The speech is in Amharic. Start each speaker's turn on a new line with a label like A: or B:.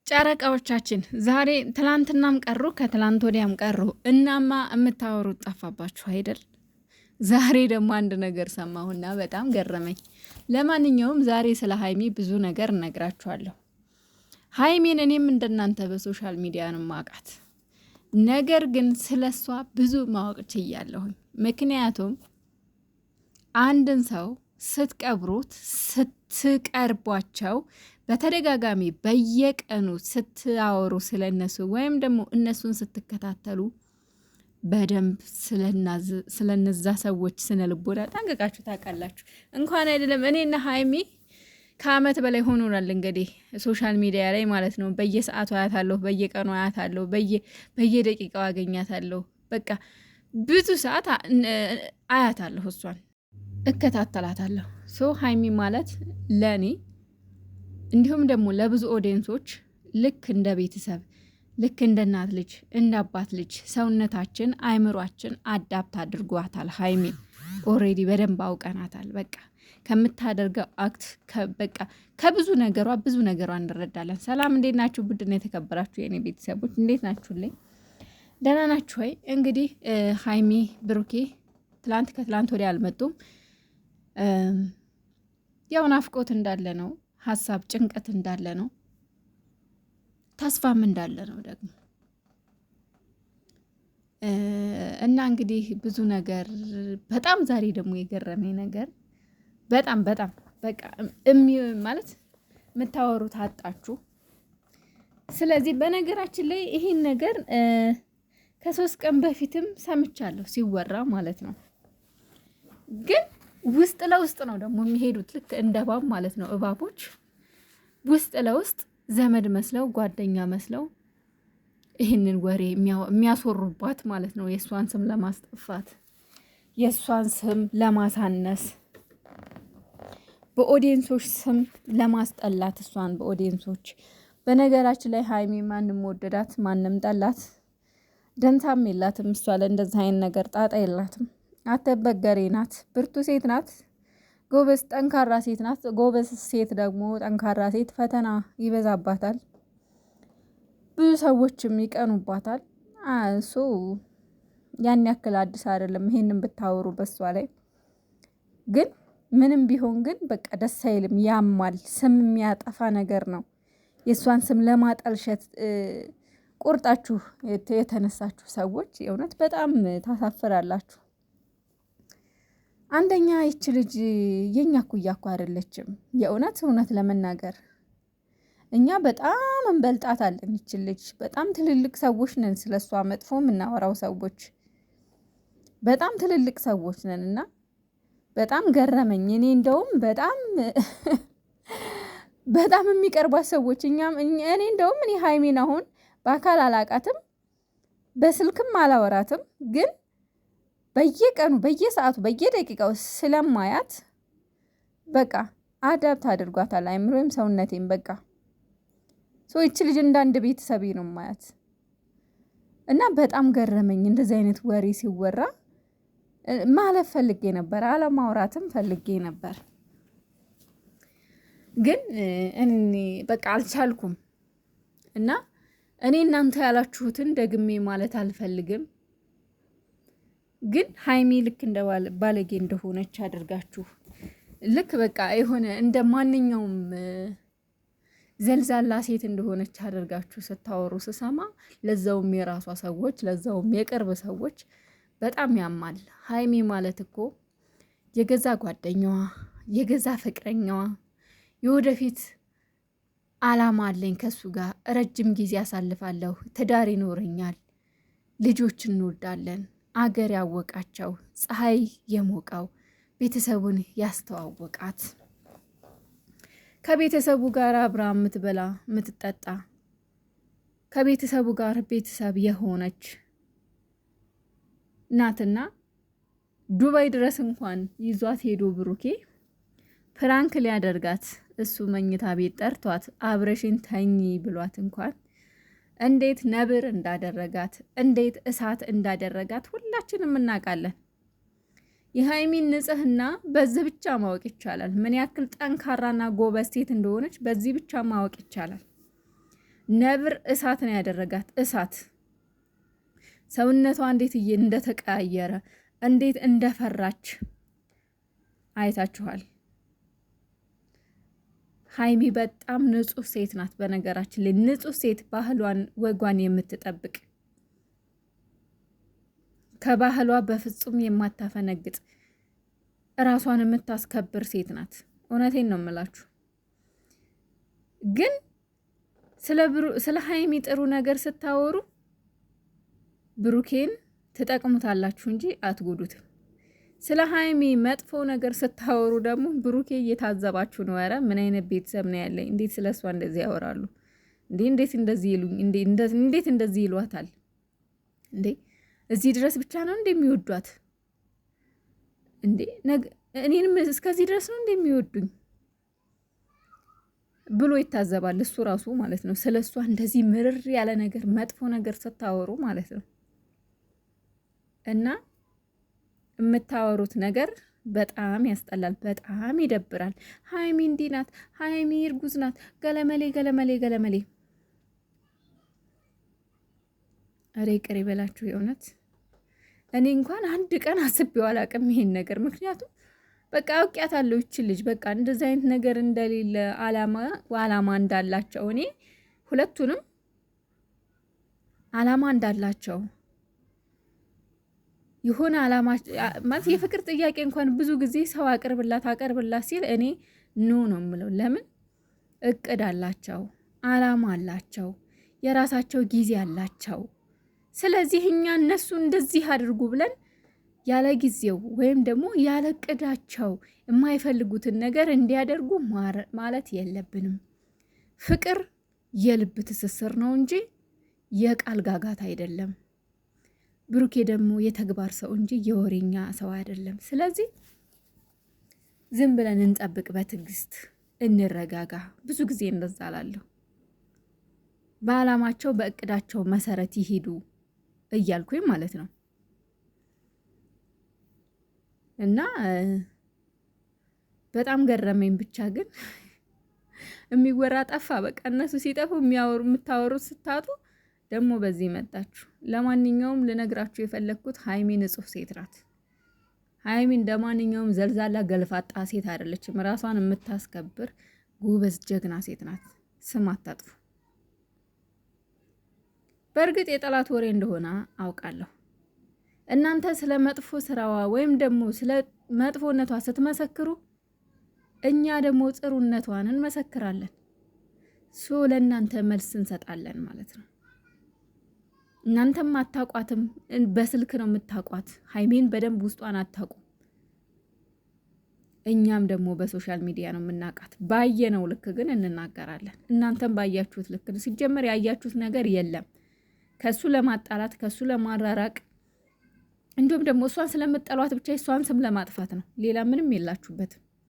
A: ጨረቃዎቻችን ዛሬ ትላንትናም ቀሩ ከትላንት ወዲያም ቀሩ። እናማ የምታወሩት ጠፋባችሁ አይደል? ዛሬ ደግሞ አንድ ነገር ሰማሁና በጣም ገረመኝ። ለማንኛውም ዛሬ ስለ ሀይሚ ብዙ ነገር እነግራችኋለሁ። ሀይሚን እኔም እንደናንተ በሶሻል ሚዲያ ነው ማውቃት። ነገር ግን ስለሷ ብዙ ማወቅ ችያለሁኝ። ምክንያቱም አንድን ሰው ስትቀብሩት ስትቀርቧቸው በተደጋጋሚ በየቀኑ ስትአወሩ ስለነሱ ወይም ደግሞ እነሱን ስትከታተሉ በደንብ ስለነዛ ሰዎች ስነ ልቦና ጠንቅቃችሁ ታውቃላችሁ። እንኳን አይደለም እኔና ሀይሚ ከአመት በላይ ሆኖናል እንግዲህ ሶሻል ሚዲያ ላይ ማለት ነው። በየሰዓቱ አያታለሁ፣ በየቀኑ አያታለሁ፣ በየደቂቃው አገኛታለሁ። በቃ ብዙ ሰዓት አያታለሁ፣ እሷን እከታተላታለሁ። ሀይሚ ማለት ለእኔ እንዲሁም ደግሞ ለብዙ ኦዲየንሶች ልክ እንደ ቤተሰብ፣ ልክ እንደ እናት ልጅ፣ እንደ አባት ልጅ ሰውነታችን አይምሯችን አዳፕት አድርጓታል። ሀይሚ ኦሬዲ በደንብ አውቀናታል። በቃ ከምታደርገው አክት በቃ ከብዙ ነገሯ እንረዳለን። ሰላም እንዴት ናችሁ? ቡድን የተከበራችሁ የኔ ቤተሰቦች እንዴት ናችሁልኝ? ደህና ናችሁ ወይ? እንግዲህ ሀይሚ ብሩኬ ከትላንት ወዲያ አልመጡም። ያው ናፍቆት እንዳለ ነው፣ ሀሳብ ጭንቀት እንዳለ ነው፣ ተስፋም እንዳለ ነው ደግሞ እና እንግዲህ ብዙ ነገር በጣም ዛሬ ደግሞ የገረመኝ ነገር በጣም በቃ ማለት የምታወሩት አጣችሁ። ስለዚህ በነገራችን ላይ ይሄን ነገር ከ3 ቀን በፊትም ሰምቻለሁ ሲወራ ማለት ነው። ግን ውስጥ ለውስጥ ነው ደግሞ የሚሄዱት ልክ እንደ እባብ ማለት ነው። እባቦች ውስጥ ለውስጥ ዘመድ መስለው ጓደኛ መስለው ይህንን ወሬ የሚያስወሩባት ማለት ነው። የእሷን ስም ለማስጠፋት፣ የእሷን ስም ለማሳነስ፣ በኦዲየንሶች ስም ለማስጠላት እሷን በኦዲየንሶች። በነገራችን ላይ ሀይሚ ማንም ወደዳት ማንም ጠላት ደንታም የላትም። እሷ ለእንደዚህ አይነት ነገር ጣጣ የላትም። አትበገሬ ናት፣ ብርቱ ሴት ናት፣ ጎበዝ ጠንካራ ሴት ናት። ጎበዝ ሴት ደግሞ ጠንካራ ሴት ፈተና ይበዛባታል፣ ብዙ ሰዎችም ይቀኑባታል። እሱ ያን ያክል አዲስ አይደለም። ይሄንን ብታወሩ በሷ ላይ ግን ምንም ቢሆን ግን በቃ ደስ አይልም፣ ያማል። ስም የሚያጠፋ ነገር ነው። የእሷን ስም ለማጠልሸት ቁርጣችሁ የተነሳችሁ ሰዎች የእውነት በጣም ታሳፍራላችሁ። አንደኛ ይች ልጅ የኛ እኩያ እኮ አይደለችም። እውነት ለመናገር እኛ በጣም እንበልጣታለን። ይች ልጅ በጣም ትልልቅ ሰዎች ነን፣ ስለሷ መጥፎ የምናወራው ሰዎች በጣም ትልልቅ ሰዎች ነን። እና በጣም ገረመኝ። እኔ እንደውም በጣም የሚቀርቧት ሰዎች እኔ እንደውም እኔ ሀይሜን አሁን በአካል አላቃትም፣ በስልክም አላወራትም። ግን በየቀኑ በየሰዓቱ በየደቂቃው ስለማያት በቃ አዳፕት አድርጓታል አይምሮም ሰውነቴም። በቃ ይቺ ልጅ እንዳንድ ቤተሰቤ ነው ማያት። እና በጣም ገረመኝ እንደዚህ አይነት ወሬ ሲወራ። ማለፍ ፈልጌ ነበር፣ አለማውራትም ፈልጌ ነበር። ግን እኔ በቃ አልቻልኩም። እና እኔ እናንተ ያላችሁትን ደግሜ ማለት አልፈልግም። ግን ሀይሚ ልክ እንደ ባለጌ እንደሆነች አድርጋችሁ ልክ በቃ የሆነ እንደ ማንኛውም ዘልዛላ ሴት እንደሆነች አድርጋችሁ ስታወሩ ስሰማ፣ ለዛውም የራሷ ሰዎች፣ ለዛውም የቅርብ ሰዎች በጣም ያማል። ሀይሚ ማለት እኮ የገዛ ጓደኛዋ፣ የገዛ ፍቅረኛዋ፣ የወደፊት አላማ አለኝ ከሱ ጋር ረጅም ጊዜ አሳልፋለሁ፣ ትዳር ይኖረኛል፣ ልጆች እንወልዳለን፣ አገር ያወቃቸው፣ ፀሐይ የሞቀው፣ ቤተሰቡን ያስተዋወቃት፣ ከቤተሰቡ ጋር አብራ የምትበላ የምትጠጣ፣ ከቤተሰቡ ጋር ቤተሰብ የሆነች ናትና ዱባይ ድረስ እንኳን ይዟት ሄዶ ብሩኬ ፍራንክ ሊያደርጋት እሱ መኝታ ቤት ጠርቷት አብረሽን ተኝ ብሏት እንኳን እንዴት ነብር እንዳደረጋት እንዴት እሳት እንዳደረጋት ሁላችንም እናውቃለን። የሀይሚን ንጽህና በዚህ ብቻ ማወቅ ይቻላል። ምን ያክል ጠንካራና ጎበዝ ሴት እንደሆነች በዚህ ብቻ ማወቅ ይቻላል። ነብር እሳት ነው ያደረጋት። እሳት ሰውነቷ እንዴት እንደተቀያየረ እንዴት እንደፈራች አይታችኋል። ሀይሚ በጣም ንጹህ ሴት ናት። በነገራችን ላይ ንጹህ ሴት ባህሏን ወጓን የምትጠብቅ ከባህሏ በፍጹም የማታፈነግጥ እራሷን የምታስከብር ሴት ናት። እውነቴን ነው የምላችሁ። ግን ስለ ሀይሚ ጥሩ ነገር ስታወሩ ብሩኬን ትጠቅሙታላችሁ እንጂ አትጎዱትም። ስለ ሀይሚ መጥፎ ነገር ስታወሩ ደግሞ ብሩኬ እየታዘባችሁ ነው። ኧረ ምን አይነት ቤተሰብ ነው ያለኝ? እንዴት ስለ እሷ እንደዚህ ያወራሉ እንዴ? እንዴት እንደዚህ ይሉኝ? እንዴት እንደዚህ ይሏታል እንዴ? እዚህ ድረስ ብቻ ነው እንደሚወዷት እንዴ? እኔንም እስከዚህ ድረስ ነው እንደሚወዱኝ ብሎ ይታዘባል እሱ ራሱ ማለት ነው። ስለ እሷ እንደዚህ ምርር ያለ ነገር መጥፎ ነገር ስታወሩ ማለት ነው። እና የምታወሩት ነገር በጣም ያስጠላል፣ በጣም ይደብራል። ሀይሚ እንዲህ ናት፣ ሀይሚ እርጉዝ ናት፣ ገለመሌ ገለመሌ ገለመሌ። ኧረ ይቅር ይበላችሁ የእውነት። እኔ እንኳን አንድ ቀን አስቤው አላቅም ይሄን ነገር። ምክንያቱም በቃ አውቂያታለሁ ይቺ ልጅ በቃ እንደዚህ አይነት ነገር እንደሌለ አላማ እንዳላቸው እኔ ሁለቱንም አላማ እንዳላቸው የሆነ አላማ ማለት የፍቅር ጥያቄ እንኳን ብዙ ጊዜ ሰው አቅርብላት ሲል እኔ ኖ ነው የምለው። ለምን እቅድ አላቸው፣ አላማ አላቸው፣ የራሳቸው ጊዜ አላቸው። ስለዚህ እኛ እነሱ እንደዚህ አድርጉ ብለን ያለ ጊዜው ወይም ደግሞ ያለ እቅዳቸው የማይፈልጉትን ነገር እንዲያደርጉ ማለት የለብንም። ፍቅር የልብ ትስስር ነው እንጂ የቃል ጋጋት አይደለም። ብሩኬ ደግሞ የተግባር ሰው እንጂ የወሬኛ ሰው አይደለም። ስለዚህ ዝም ብለን እንጠብቅ፣ በትዕግስት እንረጋጋ። ብዙ ጊዜ እንደዛ እላለሁ። በአላማቸው በእቅዳቸው መሰረት ይሄዱ እያልኩኝ ማለት ነው። እና በጣም ገረመኝ። ብቻ ግን የሚወራ ጠፋ። በቃ እነሱ ሲጠፉ የምታወሩት ስታጡ ደግሞ በዚህ መጣችሁ። ለማንኛውም ልነግራችሁ የፈለግኩት ሀይሚ ንጹህ ሴት ናት። ሀይሚ እንደ ማንኛውም ዘልዛላ ገልፋጣ ሴት አይደለችም። ራሷን የምታስከብር ጎበዝ ጀግና ሴት ናት። ስም አታጥፉ። በእርግጥ የጠላት ወሬ እንደሆነ አውቃለሁ። እናንተ ስለ መጥፎ ስራዋ ወይም ደግሞ ስለ መጥፎነቷ ስትመሰክሩ፣ እኛ ደግሞ ጥሩነቷን እንመሰክራለን። ለእናንተ መልስ እንሰጣለን ማለት ነው። እናንተም አታቋትም፣ በስልክ ነው የምታቋት። ሀይሜን በደንብ ውስጧን አታቁም። እኛም ደግሞ በሶሻል ሚዲያ ነው የምናውቃት። ባየነው ልክ ግን እንናገራለን። እናንተም ባያችሁት ልክ ነው። ሲጀመር ያያችሁት ነገር የለም ከሱ ለማጣላት ከሱ ለማራራቅ እንዲሁም ደግሞ እሷን ስለምጠሏት ብቻ እሷን ስም ለማጥፋት ነው። ሌላ ምንም የላችሁበትም።